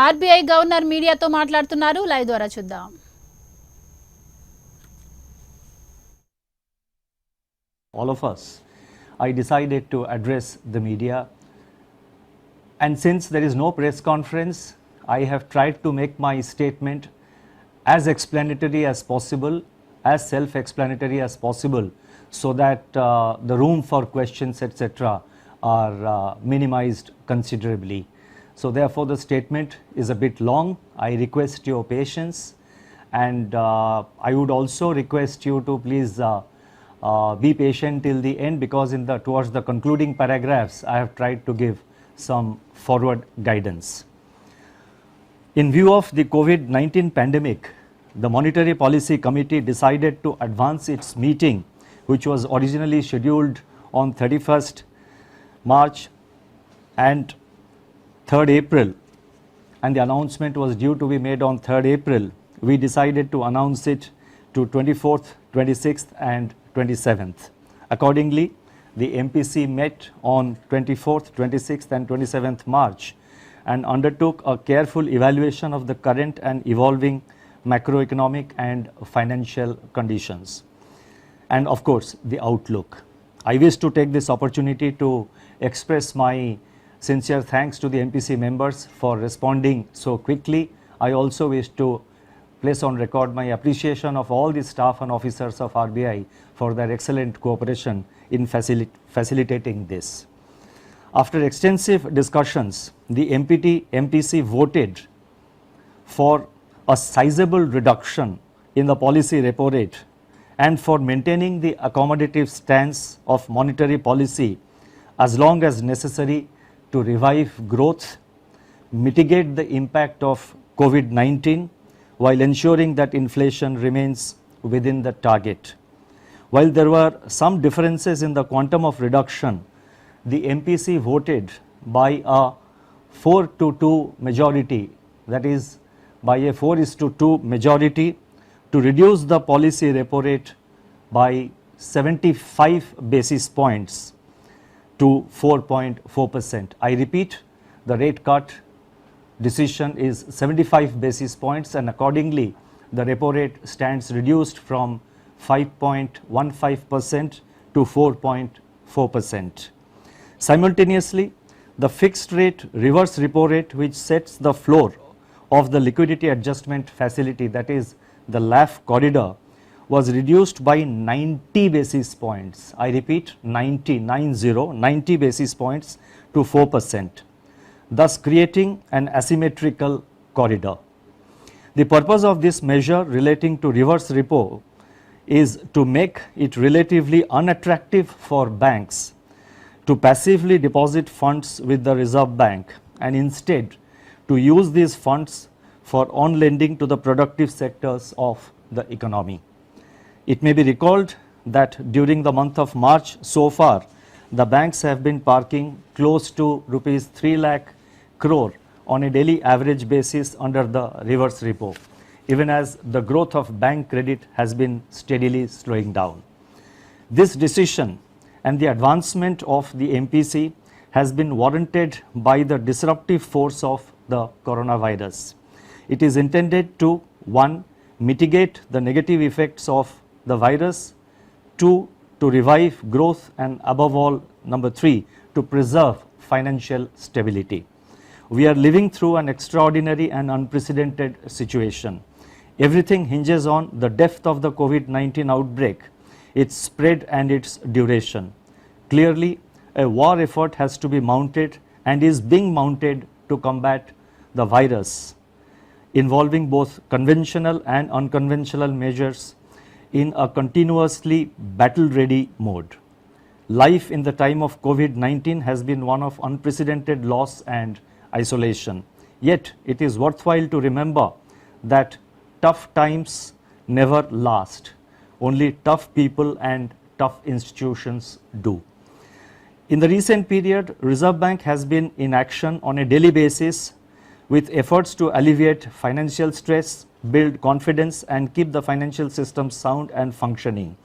RBI governor మీడియాతో మాట్లాడుతున్నారు. Live ద్వారా చూద్దాం. All of us, I decided to address the media, and since there is no press conference, I have tried to make my statement as explanatory as possible, as self-explanatory as possible, so that the room for questions etc. are minimized considerably. So therefore the statement is a bit long. I request your patience, and I would also request you to please be patient till the end, because towards the concluding paragraphs I have tried to give some forward guidance. In view of the COVID-19 pandemic, the Monetary Policy Committee decided to advance its meeting, which was originally scheduled on 31st March and 3rd April, and the announcement was due to be made on 3rd April. We decided to announce it to 24th, 26th and 27th. Accordingly, the MPC met on 24th, 26th and 27th March and undertook a careful evaluation of the current and evolving macroeconomic and financial conditions, and of course the outlook. I wish to take this opportunity to express my sincere thanks to the MPC members for responding so quickly. I also wish to place on record my appreciation of all the staff and officers of RBI for their excellent cooperation in facilitating this. After extensive discussions, the MPC voted for a sizable reduction in the policy repo rate and for maintaining the accommodative stance of monetary policy as long as necessary to revive growth, mitigate the impact of COVID-19 while ensuring that inflation remains within the target. While there were some differences in the quantum of reduction, the MPC voted by a 4-2 majority, that is by a 4:2 majority, to reduce the policy repo rate by 75 basis points to 4.4%. I repeat, the rate cut decision is 75 basis points, and accordingly the repo rate stands reduced from 5.15% to 4.4%. Simultaneously, the fixed rate reverse repo rate, which sets the floor of the liquidity adjustment facility, that is the LAF corridor, was reduced by 90 basis points. I repeat, 90 basis points to 4%, thus creating an asymmetrical corridor. The purpose of this measure relating to reverse repo is to make it relatively unattractive for banks to passively deposit funds with the Reserve Bank, and instead to use these funds for on-lending to the productive sectors of the economy. It may be recalled that during the month of March so far, the banks have been parking close to rupees 3 lakh crore on a daily average basis under the reverse repo, even as the growth of bank credit has been steadily slowing down. This decision and the advancement of the MPC has been warranted by the disruptive force of the coronavirus. It is intended to 1. mitigate the negative effects of the virus, 2. to revive growth, and above all, number 3, to preserve financial stability. We are living through an extraordinary and unprecedented situation. Everything hinges on the depth of the COVID-19 outbreak, its spread and its duration. Clearly, a war effort has to be mounted and is being mounted to combat the virus, involving both conventional and unconventional measures in a continuously battle-ready mode. Life in the time of COVID-19 has been one of unprecedented loss and isolation. Yet, it is worthwhile to remember that tough times never last. Only tough people and tough institutions do. In the recent period, Reserve Bank has been in action on a daily basis with efforts to alleviate financial stress, build confidence, and keep the financial system sound and functioning.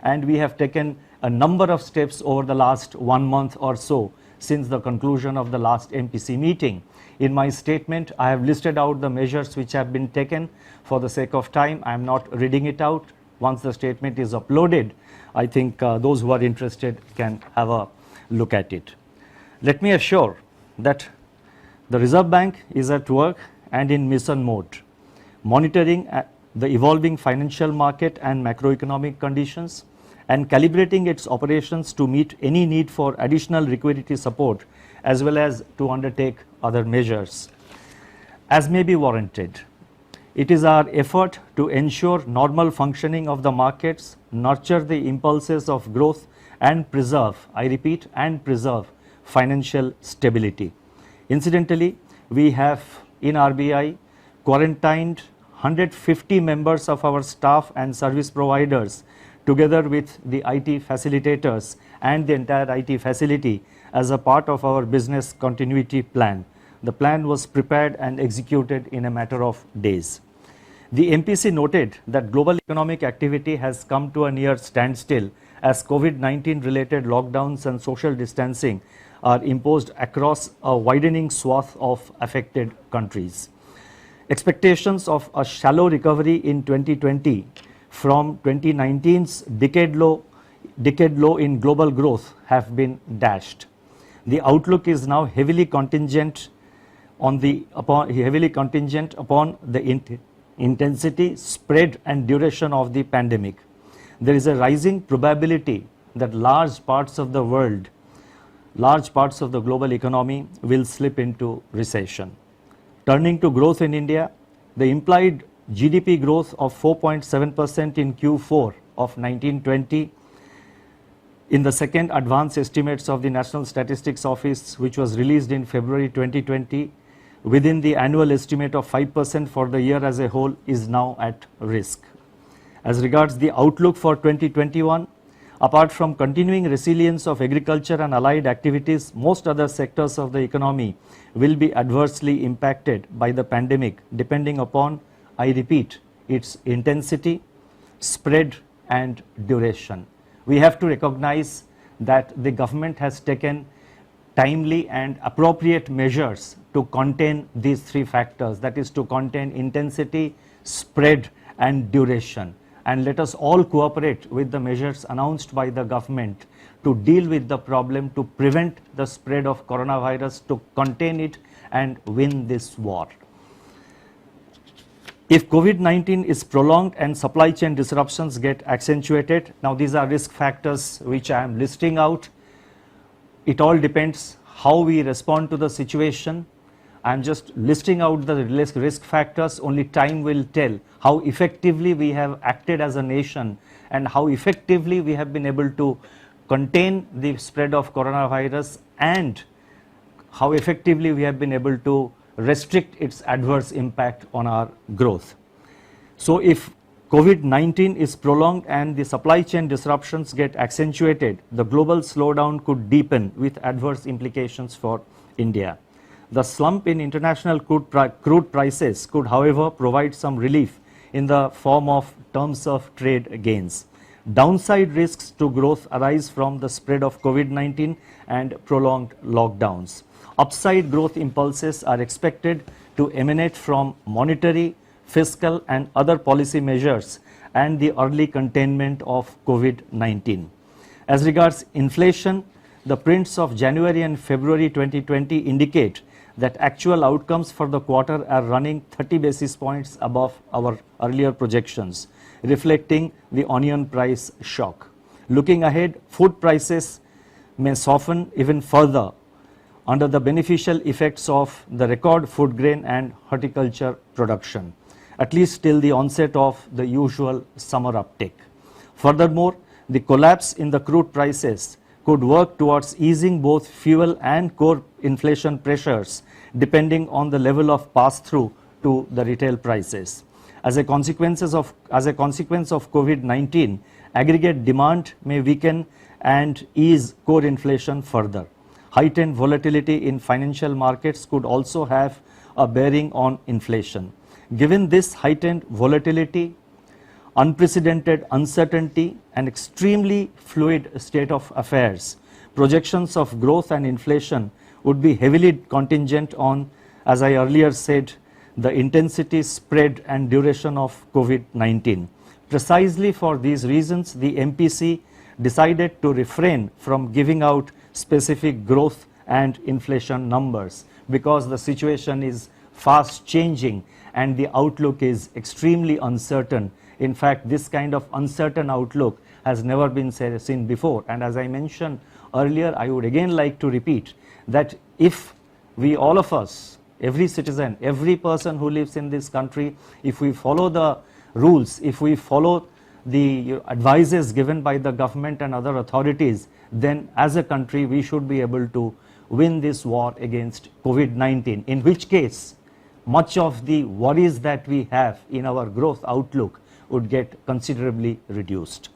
And we have taken a number of steps over the last 1 month or so since the conclusion of the last MPC meeting In my statement, I have listed out the measures which have been taken. For the sake of time, I am not reading it out. Once the statement is uploaded, I think those who are interested can have a look at it. Let me assure that the Reserve Bank is at work and in mission mode, monitoring the evolving financial market and macroeconomic conditions and calibrating its operations to meet any need for additional liquidity support as well as to undertake other measures as may be warranted. It is our effort to ensure normal functioning of the markets, nurture the impulses of growth and preserve, I repeat, and preserve financial stability. Incidentally, we have in RBI quarantined 150 members of our staff and service providers together with the IT facilitators and the entire IT facility as a part of our business continuity plan. The plan was prepared and executed in a matter of days. The MPC noted that global economic activity has come to a near standstill as COVID-19 related lockdowns and social distancing are imposed across a widening swath of affected countries. Expectations of a shallow recovery in 2020 from 2019's decade low in global growth have been dashed. The outlook is now heavily contingent upon the intensity, spread and duration of the pandemic. There is a rising probability that large parts of the global economy will slip into recession. Turning to growth in India, the implied GDP growth of 4.7% in Q4 of 1920 in the second advance estimates of the National Statistics Office, which was released in February 2020, within the annual estimate of 5% for the year as a whole, is now at risk. As regards the outlook for 2021, apart from continuing resilience of agriculture and allied activities, most other sectors of the economy will be adversely impacted by the pandemic, depending upon, I repeat, its intensity, spread and duration. We have to recognize that the government has taken timely and appropriate measures to contain these three factors, that is to contain intensity, spread and duration. And let us all cooperate with the measures announced by the government to deal with the problem, to prevent the spread of coronavirus, to contain it and win this war. If COVID-19 is prolonged and supply chain disruptions get accentuated, now these are risk factors which I am listing out. It all depends how we respond to the situation. I am just listing out the risk factors. Only time will tell how effectively we have acted as a nation and how effectively we have been able to contain the spread of coronavirus and how effectively we have been able to restrict its adverse impact on our growth. So if COVID-19 is prolonged and the supply chain disruptions get accentuated, the global slowdown could deepen with adverse implications for India. The slump in international crude prices could, however, provide some relief in the form of terms of trade gains. Downside risks to growth arise from the spread of COVID-19 and prolonged lockdowns. Upside growth impulses are expected to emanate from monetary, fiscal and other policy measures and the early containment of COVID-19. As regards inflation, the prints of January and February 2020 indicate that actual outcomes for the quarter are running 30 basis points above our earlier projections, reflecting the onion price shock. Looking ahead, food prices may soften even further under the beneficial effects of the record food grain and horticulture production, at least till the onset of the usual summer uptick. Furthermore, the collapse in the crude prices could work towards easing both fuel and core inflation pressures depending on the level of pass-through to the retail prices. As a consequence of COVID-19, aggregate demand may weaken and ease core inflation further. Heightened volatility in financial markets could also have a bearing on inflation. Given this heightened volatility, unprecedented uncertainty and extremely fluid state of affairs, projections of growth and inflation would be heavily contingent on as I earlier said, the intensity, spread and duration of COVID-19. Precisely for these reasons, the MPC decided to refrain from giving out specific growth and inflation numbers because the situation is fast changing and the outlook is extremely uncertain. In fact, this kind of uncertain outlook has never been seen before. And as I mentioned earlier, I would again like to repeat that if we, all of us, every citizen, every person who lives in this country, if we follow the rules, if we follow the advices given by the government and other authorities, then as a country we should be able to win this war against COVID-19, in which case much of the worries that we have in our growth outlook would get considerably reduced.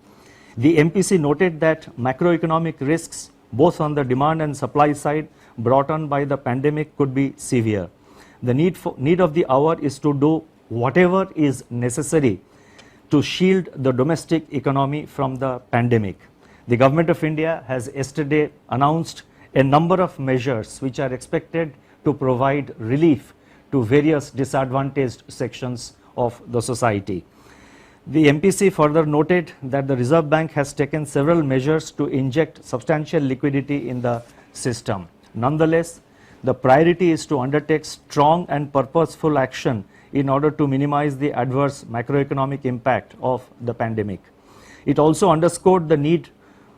The MPC noted that macroeconomic risks both on the demand and supply side brought on by the pandemic could be severe. The need of the hour is to do whatever is necessary to shield the domestic economy from the pandemic. The Government of India has yesterday announced a number of measures which are expected to provide relief to various disadvantaged sections of the society. The MPC further noted that the Reserve Bank has taken several measures to inject substantial liquidity in the system. Nonetheless, the priority is to undertake strong and purposeful action in order to minimize the adverse macroeconomic impact of the pandemic. It also underscored the need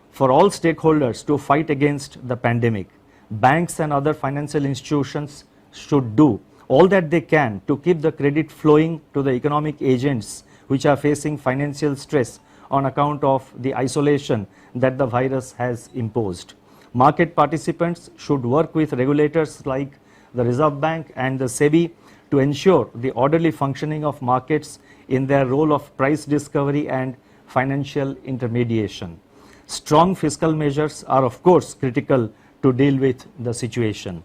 for all stakeholders to fight against the pandemic. Banks and other financial institutions should do all that they can to keep the credit flowing to the economic agents which are facing financial stress on account of the isolation that the virus has imposed. Market participants should work with regulators like the Reserve Bank and the SEBI to ensure the orderly functioning of markets in their role of price discovery and financial intermediation. Strong fiscal measures are of course critical to deal with the situation.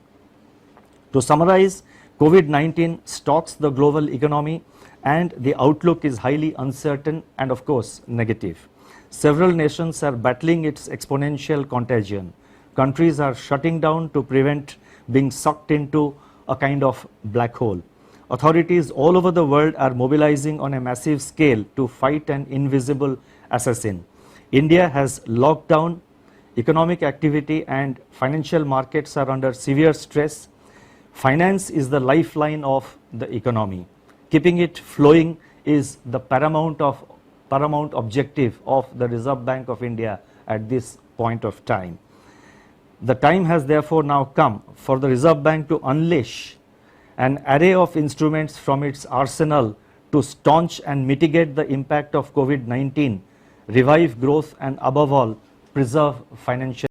To summarize, COVID-19 stalks the global economy and the outlook is highly uncertain and of course negative. Several nations are battling its exponential contagion. Countries are shutting down to prevent being sucked into a kind of black hole. Authorities all over the world are mobilizing on a massive scale to fight an invisible assassin. India has locked down economic activity and financial markets are under severe stress. Finance is the lifeline of the economy. Keeping it flowing is the paramount objective of the Reserve Bank of India at this point of time. The time has therefore now come for the Reserve Bank to unleash an array of instruments from its arsenal to staunch and mitigate the impact of COVID-19, revive growth and above all preserve financial